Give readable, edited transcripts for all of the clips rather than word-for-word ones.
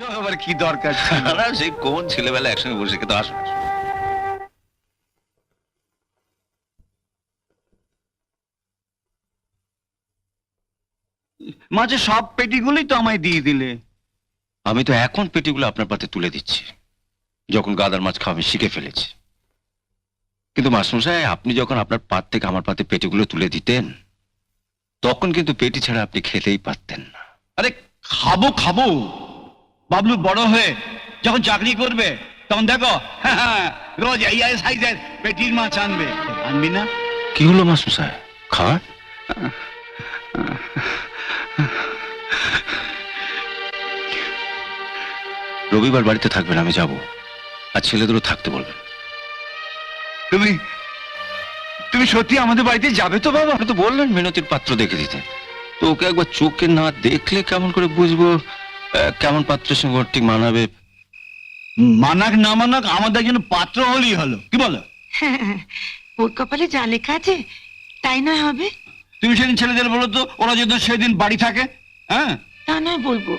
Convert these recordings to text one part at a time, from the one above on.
আবার কি দরকার ছিল? না, সেই কোন ছেলেবেলা একসঙ্গে বসে খেতে আসো। মাঝে সব পেটিগুলি তো আমায় দিয়ে দিলে। আমি তো এখন পেটিগুলো আপনার পাতে তুলে দিচ্ছি, যখন গাদার মাছ খাওয়া আমি শিখে ফেলেছি। কিন্তু মাস্টারমশাই, আপনি যখন আপনার পাত থেকে আমার পাতে পেটিগুলো তুলে দিতেন, তখন কিন্তু পেটি ছাড়া আপনি খেতেই পারতেন না। আরে খাবো খাবো, বাবলু বড় হয়ে যখন চাকরি করবে তখন দেখো রোজ এই সাইজের পেটির মাছ আনবে। আনবি না? কি হলো মাস্টারমশাই, খাওয়া? রবিবার বাড়িতে থাকবেন, আমি যাব, আর ছেলেদেরও থাকতে বলবেন। তুমি তুমি সত্যি আমাদের বাড়িতে যাবে তো বাবা? আপনি তো বললেন মিনতির পাত্র দেখে দিতে, তো ওকে একবার চোখে না দেখলে কেমন করে বুঝবো কেমন পাত্রের সঙ্গে ওর ঠিক মানাবে? মানাক না মানাক আমাদের জন্য পাত্র হলেই হলো, কি বলো? ওর কপালে যা লেখা আছে তাই নয় হবে। তুমি সেদিন ছেলেদের বলো তো, ওরা যদি সেদিন বাড়ি থাকে। হ্যাঁ, তা নয় বলবো,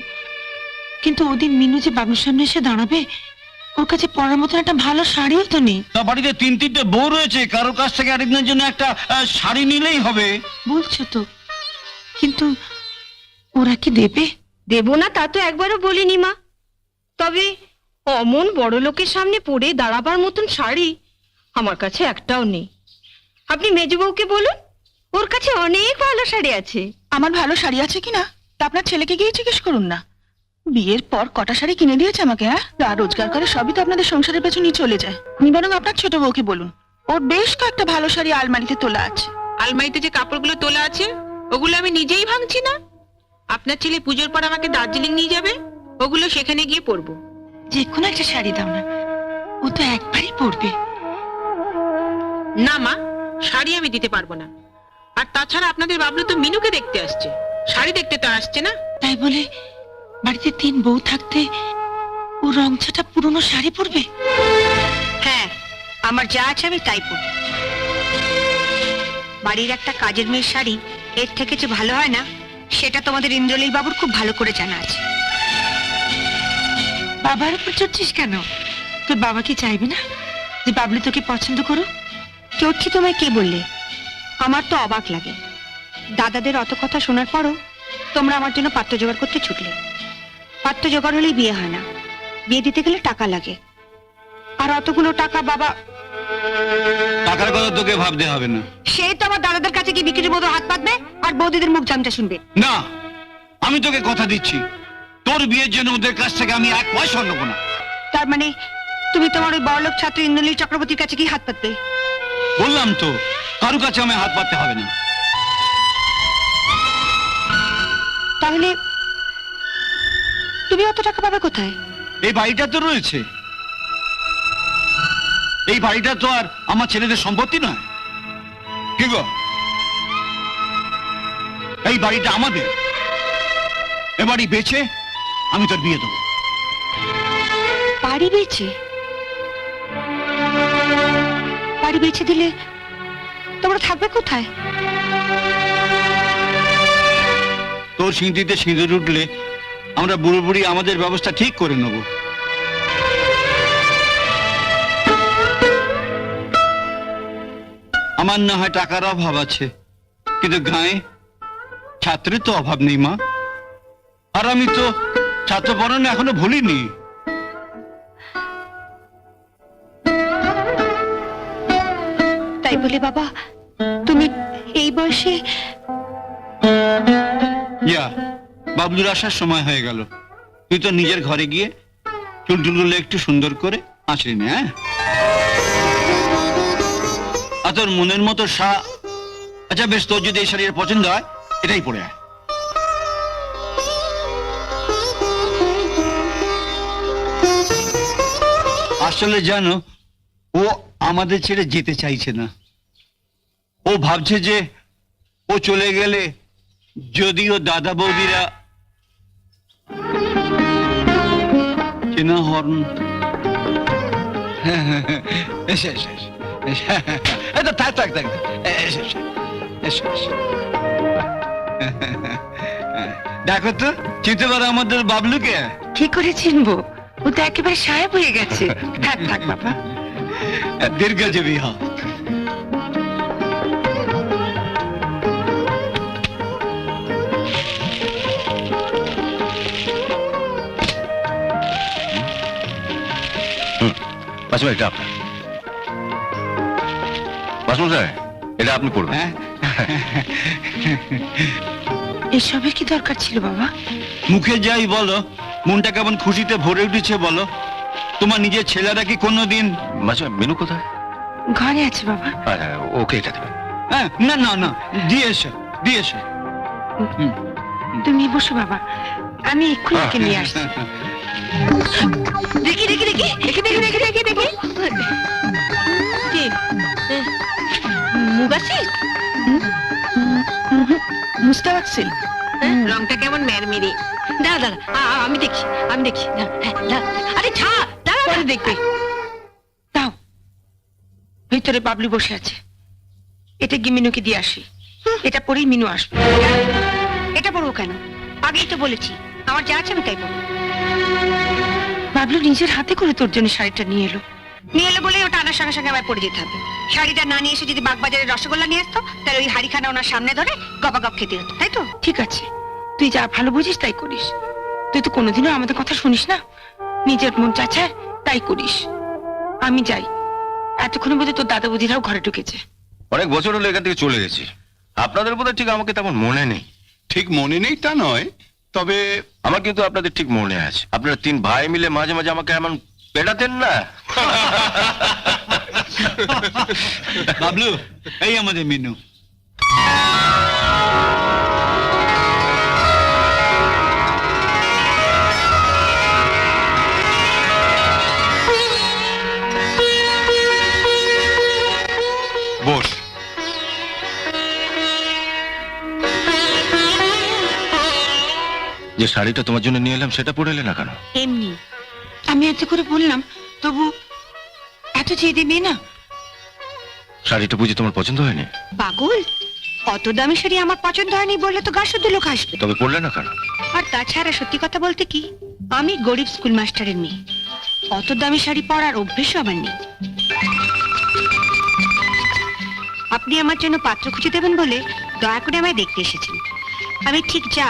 কিন্তু ওদিন মিনু যে বাবুর সামনে এসে দাঁড়াবে, ওর কাছে পরার মতন একটা ভালো শাড়িও তো নেই। তা বাড়িতে তিনটে বউ রয়েছে, কারোর কাছ থেকে আরেকজনের জন্য একটা শাড়ি নিলেই হবে। বলছো তো, কিন্তু ওরা কি দেবে? দেব না তা তো একবারও বলিনি মা, তবে অমন বড় লোকের সামনে পরে দাঁড়াবার মতন শাড়ি আমার কাছে একটাও নেই। আপনি মেজবউকে বলুন, ওর কাছে অনেক ভালো শাড়ি আছে। আমার ভালো শাড়ি আছে কিনা তা আপনার ছেলেকে গিয়ে জিজ্ঞেস করুন না। বিয়ের পর কটা শাড়ি কিনে দিয়েছে আমাকে। হ্যাঁ, যা রোজগার করে সবই তো আপনাদের সংসারের পেছনে চলে যায়। আপনি বরং আপনার ছোট বউকে বলুন, ওর বেশ কয়েকটা ভালো শাড়ি আলমারিতে তোলা আছে। আলমারিতে যে কাপড়গুলো তোলা আছে ওগুলো আমি নিজেই ভাঙছি না। আপনার ছেলে পুজোর পর আমাকে দার্জিলিং নিয়ে যাবে, ওগুলো সেখানে গিয়ে পরবো। যে কোনো একটা শাড়ি দাও না, ও তো একবারই পরবে। না মা, শাড়ি আমি দিতে পারবো না। আর তাছাড়া আপনাদের বাবলু তো মিনুকে দেখতে আসছে, শাড়ি দেখতে তো আসছে না। তাই বলে বাড়িতে তিন বউ থাকতে ও রংছাটা পুরনো শাড়ি পরবে? হ্যাঁ, আমার যা আছে আমি তাই পরব। বাড়ির একটা কাজের মেয়ের শাড়ি এর থেকে যে ভালো হয় না, সেটা তোমাদের ইন্দ্রলীল বাবুর খুব ভালো করে জানা আছে। বাবার উপর চড়ছিস কেন? তোর বাবা কি চাইবে না যে বাবলু তোকে পছন্দ করুক? চড়ছি তোমায় কে বললে? আমার তো অবাক লাগে, দাদাদের অত কথা শোনার পরও তোমরা আমার জন্য পাত্র জোগাড় করতে ছুটলে। পাত্র জোগাড় হলেই বিয়ে হয় না, বিয়ে দিতে গেলে টাকা লাগে। আর অতগুলো টাকা বাবা... টাকার কথা তোকে ভাবতে হবে না। সেই তো আমার দাদাদের কাছে গিয়ে বিক্রির মতো হাত পাতবে আর বৌদিদের মুখ জামটা শুনবে। না, আমি তোকে কথা দিচ্ছি, তোর বিয়ের জন্য ওদের কাছ থেকে আমি এক পয়সা নেব না। তার মানে তুমি তোমার ওই বড়লোক ছাত্র ইন্দ্রনীল চক্রবর্তীর কাছে কি হাত পাতবে? বললাম তো, কারো কাছে আমি হাত পাততে হবে না। তাহলে তুমি অত টাকা পাবে কোথায়? এই বাড়িটা তো রয়েছে, এই বাড়িটা তো আর আমার ছেলেদের সম্পত্তি নয়, কি গো? এই বাড়িটা আমাদের, এ বাড়ি বেচে আমি তোর বিয়ে দেবো। বাড়ি বেচে? বাড়ি বেচে দিলে তোমরা থাকবে কোথায়? তোর সিঁথিতে সিঁদুর উঠলে আমরা বুড়ো বুড়ি আমাদের ব্যবস্থা ঠিক করে নেব। আমার না হয় টাকার অভাব আছে, কিন্তু গায়ে ছাত্রের তো অভাব নেই মা। আর আমি তো ছাত্র পড়ানো এখনো ভুলিনি। তাই বলে বাবা তুমি এই বয়সে... ইয়া, বাবলুর আসার সময় হয়ে গেল, তুই তো নিজের ঘরে গিয়ে চুলটুলগুলো একটু সুন্দর করে আঁচড়ে নে। হ্যাঁ, আর তোর মনের মতো আচ্ছা বেশ, তোর যদি এই শাড়ির পছন্দ হয় এটাই পরে আয়। আসলে জানো, ও আমাদের ছেড়ে যেতে চাইছে না। ও ভাবছে যে ও চলে গেলে যদিও দাদা বৌদিরা চেনা হর্ন থাক থাক থাক দেখো তো চিনতে পারো আমাদের বাবলুকে? কি করে চিনবো? ও তো একেবারে সাহেব হয়ে গেছে। থাক থাক বাবা। দীর্ঘজীবী হ। মাসুম এটা আপনার। মাসুম সাহেব এটা আপনি পড়বেন। হ্যাঁ এসবের কি দরকার ছিল বাবা? মুখে যাই বলো, মনটা কেমন খুশিতে ভরে উঠেছে বলো। তোমার নিজের ছেলেরা কি কোনোদিন? মাসুম মেনু কোথায়? ঘরে আছে বাবা। আচ্ছা, ওকে এটা দেবেন। হ্যাঁ, না না না, দিয়ে এসো দিয়ে এসো। তুমি বসো বাবা, আমি এক্ষুনি ওকে নিয়ে আসছি। দেখি দেখি দেখি দেখি দেখি দেখি দেখি দেখি কি মুগাসিল? মুস্তাক সিল। রংটা কেমন মেরমেরে। দাঁড়া দাঁড়া, আমি দেখি আমি দেখি। আরে ছাড়, দাঁড়া পরে দেখবে। দাও, ভিতরে বাবলু বসে আছে। এটা গিয়ে মিনুকে দিয়ে আসি। এটা পরেই মিনু আসবে। এটা পড়বো কেন? আগেই তো বলেছি আমার যা আছে আমি তাই পড়বো। বাবলু নিজের হাতে করে তোর জন্য শাড়িটা নিয়ে এলো। নিয়ে এলো বলে ওটা আনার সঙ্গে সঙ্গে আমার পড়ে যেতে হবে। শাড়িটা না নিয়ে এসে যদি বাগবাজারের রসগোল্লা নিয়ে আসতো, তাহলে ওই হাড়িখানা ওনার সামনে ধরে গপাগপ খেতে হতো, তাই তো? ঠিক আছে, তুই যা ভালো বুঝিস তাই করিস। তুই তো কোনোদিনও আমাদের কথা শুনিস না, নিজের মন চাচায় তাই করিস। আমি যাই, এতক্ষণে বোধহয় তোর দাদা বৌদিরাও ঘরে ঢুকেছে। অনেক বছর হলো এখান থেকে চলে গেছি। আপনাদের বোধহয় ঠিক আমাকে তেমন মনে নেই। ঠিক মনে নেই তা নয়, তবে আমার কিন্তু আপনাদের ঠিক মনে আছে। আপনারা তিন ভাই মিলে মাঝে মাঝে আমাকে এমন পেটাতেন না? বাবলু, এই আমাদের মিনু। বস। যে শাড়িটা তোমার জন্য নিয়ে এলাম সেটা পরে এলে না কেন? এমনি আমি এত করে বললাম, তবু এত চেয়ে দেবে না। শাড়িটা বুঝি তোমার পছন্দ হয়নি? পাগল, অত দামি শাড়ি আমার পছন্দ হয়নি বললে তো গা শুদ্ধ লোক আসবে। তবে পরলে না কেন? আর তাছাড়া সত্যি কথা বলতে কি, আমি গরিব স্কুল মাস্টারের মেয়ে। অত দামি শাড়ি পরার অভ্যেসও আমার নেই। আপনি আমার জন্য পাত্র খুঁজে দেবেন বলে দয়া করে আমায় দেখতে এসেছেন। আমি ঠিক যা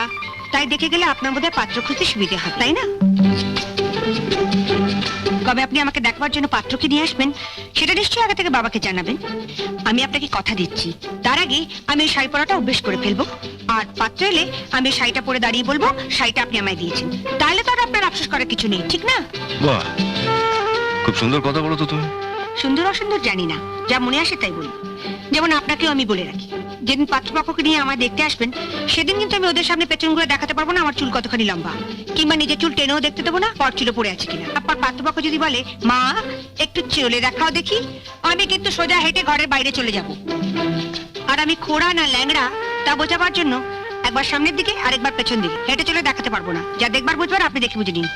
তাই দেখে গেলে আপনার বোধহয় পাত্র খুঁজতে সুবিধা হয়, তাই না? কবে আপনি আমাকে দেখবার জন্য পাত্রকে নিয়ে আসবেন সেটা নিশ্চয়ই আগে থেকে বাবাকে জানাবেন। আমি আপনাকে কথা দিচ্ছি, তার আগে আমি এই শাড়ি পরাটা অভ্যেস করে ফেলবো। আর পাত্র এলে আমি এই শাড়িটা পরে দাঁড়িয়ে বলবো শাড়িটা আপনি আমায় দিয়েছেন। তাহলে তো আর আপনার আফসোস করার কিছু নেই, ঠিক না? বাহ, খুব সুন্দর কথা বলো তো তুমি। সুন্দর অসুন্দর জানি না, যা মনে আসে তাই বলি। যেমন আপনাকেও আমি বলে রাখি, যেদিন পাত্রপক্ষকে নিয়ে আমায় দেখতে আসবেন সেদিন কিন্তু আমি ওদের সামনে পেছন ঘুরে দেখাতে পারবো না আমার চুল কতখানি লম্বা, কিংবা নিজের চুল টেনেও দেখতে দেবো না পর চুলে পড়ে আছে কিনা। আপনার পাত্রপক্ষ যদি বলে মা একটু চলে দেখাও দেখি, আমি কিন্তু সোজা হেঁটে ঘরের বাইরে চলে যাব। আর আমি খোড়া না ল্যাংড়া তা বোঝাবার জন্য একবার সামনের দিকে আর একবার পেছন দিকে হেঁটে চলে দেখাতে পারবো না। যা দেখবার বুঝবার আপনি দেখে বুঝে নিন।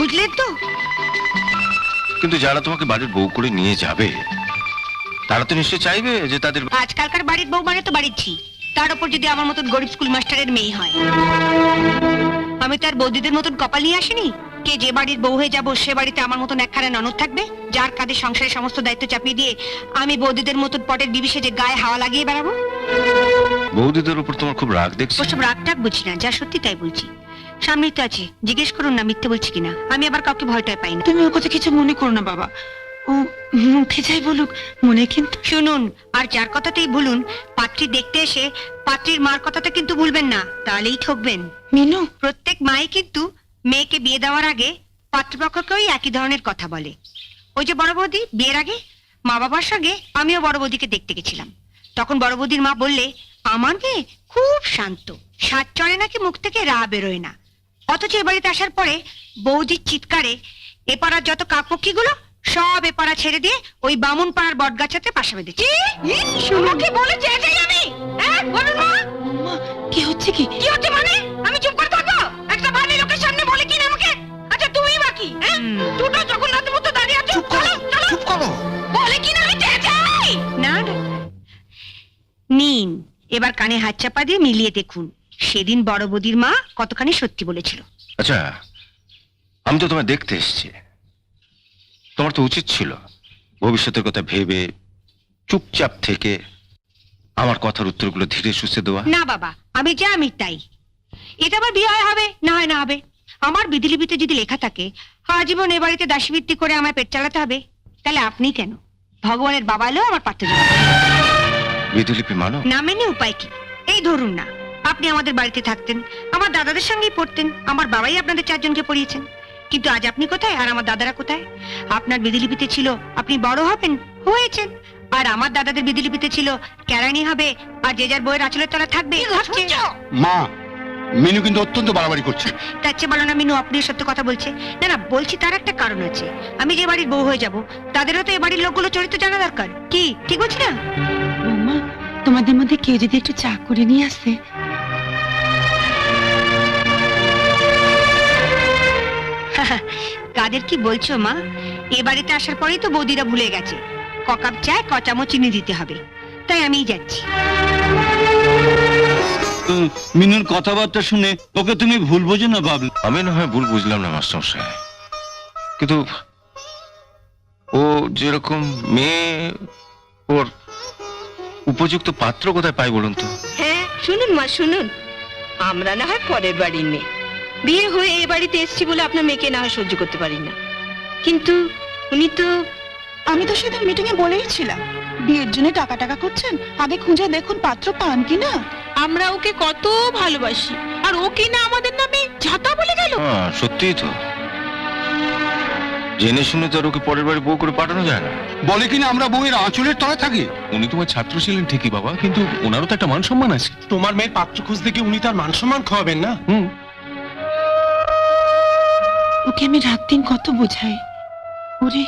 বুঝলেন তো? কিন্তু যারা তোমাকে বাড়ির বউ করে নিয়ে যাবে তারা তো নিশ্চয়ই চাইবে যে তাদের আজকালকার বাড়ির বউ মানে তো বাড়ির ঝি, তার উপর যদি আমার মতন গরিব স্কুল মাস্টারের মেয়ে হয়। আমি তার বৌদিদের মতন কপাল নিয়ে আসিনি কে যে বাড়ির বউ হয়ে যাব সে বাড়িতে আমার মতন একখানা ননদ থাকবে যার কাঁধে সংসারের সমস্ত দায়িত্ব চাপিয়ে দিয়ে আমি বৌদিদের মতন পটের বিবিসে যে গায়ে হাওয়া লাগিয়ে বেড়াবো। বৌদিদের উপর তোমার খুব রাগ দেখছি। ওসব রাগ টাগ বুঝি না, যা সত্যি তাই বলছি। সামনেই তো আছে, জিজ্ঞেস করুন না মিথ্যে বলছি কিনা। আমি আবার কাউকে ভয়টাই পাই না। তুমি ওর কথা কিছু মনে করো না বাবা, ও মুখে যাই বলুক, মনে কিন্তু। শুনুন, আর যার কথাতেই বলুন, পাত্রী দেখতে এসে পাত্রীর মার কথাটা কিন্তু ভুলবেন না, তাহলেই ঠকবেন। মিনু, প্রত্যেক মাই কিন্তু মেয়েকে বিয়ে দেওয়ার আগে পাত্রপক্ষকেই একই ধরনের কথা বলে। ওই যে বড় বৌদি বিয়ের আগে মা বাবার সঙ্গে আমিও বড় বৌদিকে দেখতে গেছিলাম। তখন বড় বৌদির মা বললে আমার মেয়ে খুব শান্ত, সাত চড়ে নাকি মুখ থেকে রা বেরোয় না। অথচ এ বাড়িতে আসার পরে বৌদির চিৎকারে এ পাড়ার যত কাকপক্ষীগুলো সব এ পাড়া ছেড়ে দিয়ে ওই বামুন পাড়ার বটগাছাতে পাশা বেঁধেছে। কি বলেছে এটাই আমি? বলুন মা, মা, কি হচ্ছে কি? কি হচ্ছে মানে? আমি চুপ করে থাকবো? একটা ভালো লোকের সামনে বলে কিনা আমাকে? আচ্ছা তুমি বাকি, হ্যাঁ? দুটো জগন্নাথের মতো দাঁড়িয়ে আছো। চুপ করো, চুপ করো। বলে কিনা আমি চেঁচাই। না না, কানে হাত চাপা দিয়ে মিলিয়ে দেখুন সেদিন বড় বৌদির মা কতখানি সত্যি বলেছিল। আচ্ছা, আমি তো তোমায় দেখতে এসেছি। তোমার তো উচিত ছিল ভবিষ্যতের কথা ভেবে চুপচাপ থেকে আমার কথার উত্তরগুলো ধীরে সুস্থে দেওয়া। না বাবা, আমি যা আমি তাই। এটা আবার বিয়ে হয় হবে না হয় না হবে। আমার বিধিলিপিতে যদি লেখা থাকে আজীবন এ বাড়িতে দাসীবৃত্তি করে আমায় পেট চালাতে হবে, তাহলে আপনি কেন? ভগবানের বাবা এলেও আমার পাত্র জোগাড়। বিধিলিপি মানো? না মেনে উপায় কি? এই ধরুন না, আপনি আমাদের বাড়িতে থাকতেন, আমার দাদাদের সঙ্গেই পড়তেন, আমার বাবাই আপনাদের 4 জনকে পড়িয়েছেন। কিন্তু আজ আপনি কোথায় আর আমার দাদারা কোথায়? আপনার বিধিলিপিতে ছিল আপনি বড় হবেন, হয়েছেন। আর আমার দাদাদের বিধিলিপিতে ছিল কেরানি হবে আর যে যার বইয়ের আঁচলের তলা থাকবে। মা, মিনু কিন্তু অত্যন্ত বাড়াবাড়ি করছে। তার চেয়ে বলো না মিনু আপনি সত্য কথা বলছে। না না, বলছি তার একটা কারণ আছে। আমি যে বাড়ির বউ হয়ে যাব, তাদেরও তো এ বাড়ির লোকগুলো চরিত্র জানা দরকার। কি ঠিক বলছি না? বৌমা, তোমাদের মধ্যে কেউ যদি একটু চা করে নিয়ে আসে। কাদের কি বলছো মা? এ বাড়িতে আসার পরেই তো বৌদিরা ভুলে গেছে ককাপ চায় ক চামচ চিনি দিতে হবে। তাই আমিই যাচ্ছি। মিনুর কথাবার্তা শুনে ওকে তুমি ভুল বোঝো না বাবলু। আমি না হয় ভুল বুঝলাম না মাস্টারমশাই, কিন্তু ও যেরকম মেয়ে, ওর উপযুক্ত পাত্র কোথায় পাই বলুন তো? হ্যাঁ শুনুন মা শুনুন, আমরা না হয় পরের বাড়ির মেয়ে, বিয়ে হয়ে এ বাড়িতে এসছি বলে আপনার মেয়েকে না হয় সহ্য করতে পারি না, কিন্তু উনি তো। আমি তো সেদিন মিটিং এ বলেই ছিলাম, বিয়ের জন্য টাকা টাকা করছেন, আগে খুঁজে দেখুন পাত্র পান কিনা। আমরা ওকে কত ভালোবাসি, আর ও কি না আমাদের নামে ঝাঁটা বলে গেল। হ্যাঁ সত্যিই তো, জেনে শুনে তো আর ওকে পরের বাড়ি বউ করে পাঠানো যায় না। বলে কিনা আমরা বউয়ের আঁচলের তলায় থাকি। উনি তোমার ছাত্র ছিলেন ঠিকই বাবা, কিন্তু ওনারও তো একটা মান সম্মান আছে। তোমার মেয়ের পাত্র খুঁজতে গিয়ে উনি তার মান সম্মান খাওয়াবেন না? ওকে আমি রাত দিন কত বোঝাই, ওরে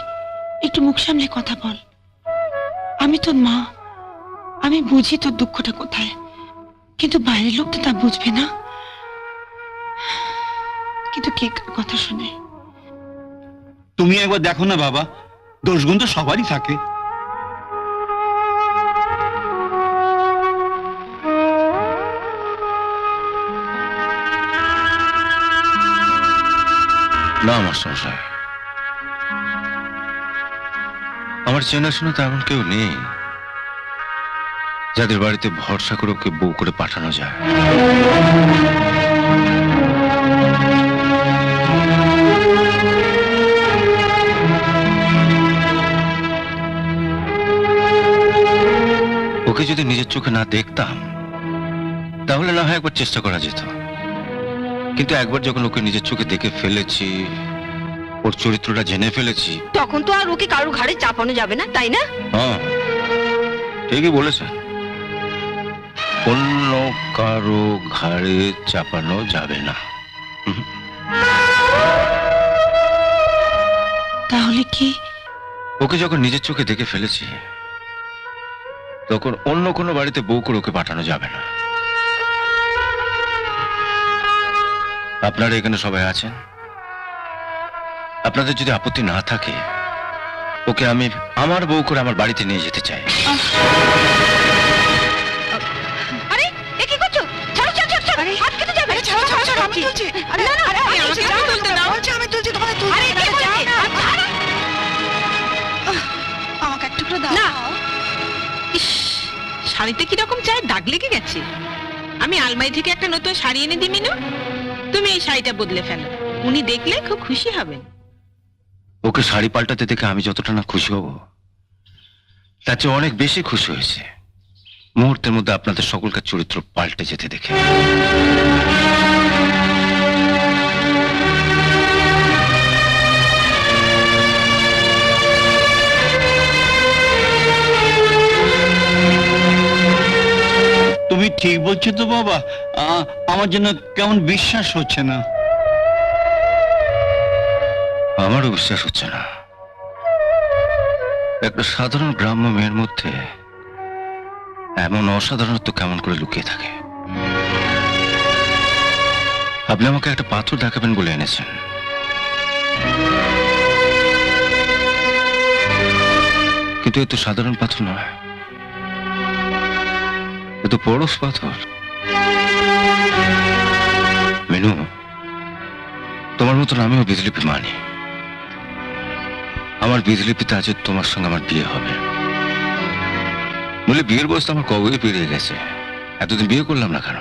একটু মুখ সামলে কথা বল, আমি তোর মা, আমি বুঝি তোর দুঃখটা কোথায়, কিন্তু বাইরের লোক তো তা বুঝবে না। কিন্তু কে কার কথা শুনে? তুমি একবার দেখো না বাবা, দোষগুণ তো সবারই থাকে। না মাস্টারমশাই, আমার চেনাশোনা তেমন কেউ নেই যাদের বাড়িতে ভরসা করে ওকে বউ করে পাঠানো যায়। ওকে যদি নিজের চোখে না দেখতাম তাহলে না হয় একবার চেষ্টা করা যেত, কিন্তু একবার যখন ওকে নিজের চোখে দেখে ফেলেছি, ওর চরিত্রটা জেনে ফেলেছি, তখন তো আর ওকে কারোর ঘাড়ে চাপানো যাবে না, তাই না? হ্যাঁ ঠিকই বলেছেন, অন্য কারো ঘাড়ে চাপানো যাবে না। তাহলে কি ওকে যখন নিজের চোখে দেখে ফেলেছি, তখন অন্য কোনো বাড়িতে বউ করে ওকে পাঠানো যাবে না। আপনারা এখানে সবাই আছেন, আপনাদের যদি আপত্তি না থাকে ওকে আমি আমার বউ করে আমার বাড়িতে নিয়ে যেতে চাই। আরে এ কি করছো? ছাড়ো ছাড়ো ছাড়ো ছাড়ো, হাত কেটে যাবে। আরে ছাড়ো ছাড়ো ছাড়ো, আমি তুলছি। আরে না, না, আরে আমি আমাকে তুলছি, আমি তুলতে দাও। বলছি আমি তুলছি, তোমাকে তুলছি। আরে কে বলছে? আমাকে এক টুকরো দাও। না। ইস, শাড়িতে কিরকম চায়ের দাগ লেগে গেছে। আমি আলমারি থেকে একটা নতুন শাড়ি এনে দিই মিনু, তুমি এই শাড়িটা বদলে ফেলো, উনি দেখলে খুব খুশি হবেন। ওকে শাড়ি পাল্টাতে দেখে আমি যতটা না খুশি হব, তার চেয়ে অনেক বেশি খুশি হয়েছে মুহূর্তের মধ্যে আপনাদের সকলকার চরিত্র পাল্টে যেতে দেখে। তুমি ঠিক বলছো তো বাবা, আমার জন্য কেমন বিশ্বাস হচ্ছে না। আমারও বিশ্বাস হচ্ছে না, একটা সাধারণ গ্রাম্য মেয়ের মধ্যে এমন অসাধারণত্ব কেমন করে লুকিয়ে থাকে। আপনি আমাকে একটা পাথর দেখাবেন বলে এনেছেন, কিন্তু এ তো সাধারণ পাথর নয়, এ তো পরশ পাথর। মেনু, তোমার মতন আমিও বিধলিপি মানি। আমার বিধলিপিতে আজ তোমার সঙ্গে আমার বিয়ে হবে। বলে বিয়ের বয়স তো আমার কবে পেরিয়ে গেছে, এতদিন বিয়ে করলাম না কেন?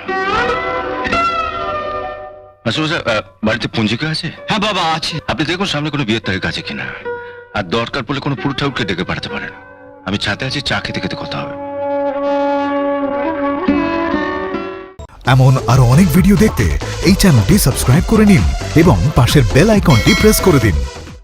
আচ্ছা, বাড়িতে পঞ্জিকা আছে? হ্যাঁ বাবা আছে। আপনি দেখুন সামনে কোনো বিয়ের তারিখ আছে কিনা, আর দরকার পড়লে কোনো পুরো ঠাকুরকে ডেকে পাঠাতে পারেন। আমি ছাতে আছি, চা খেতে খেতে কথা হবে। এমন আরো অনেক ভিডিও দেখতে এই চ্যানেলটি সাবস্ক্রাইব করে নিন এবং পাশের বেল আইকনটি প্রেস করে দিন।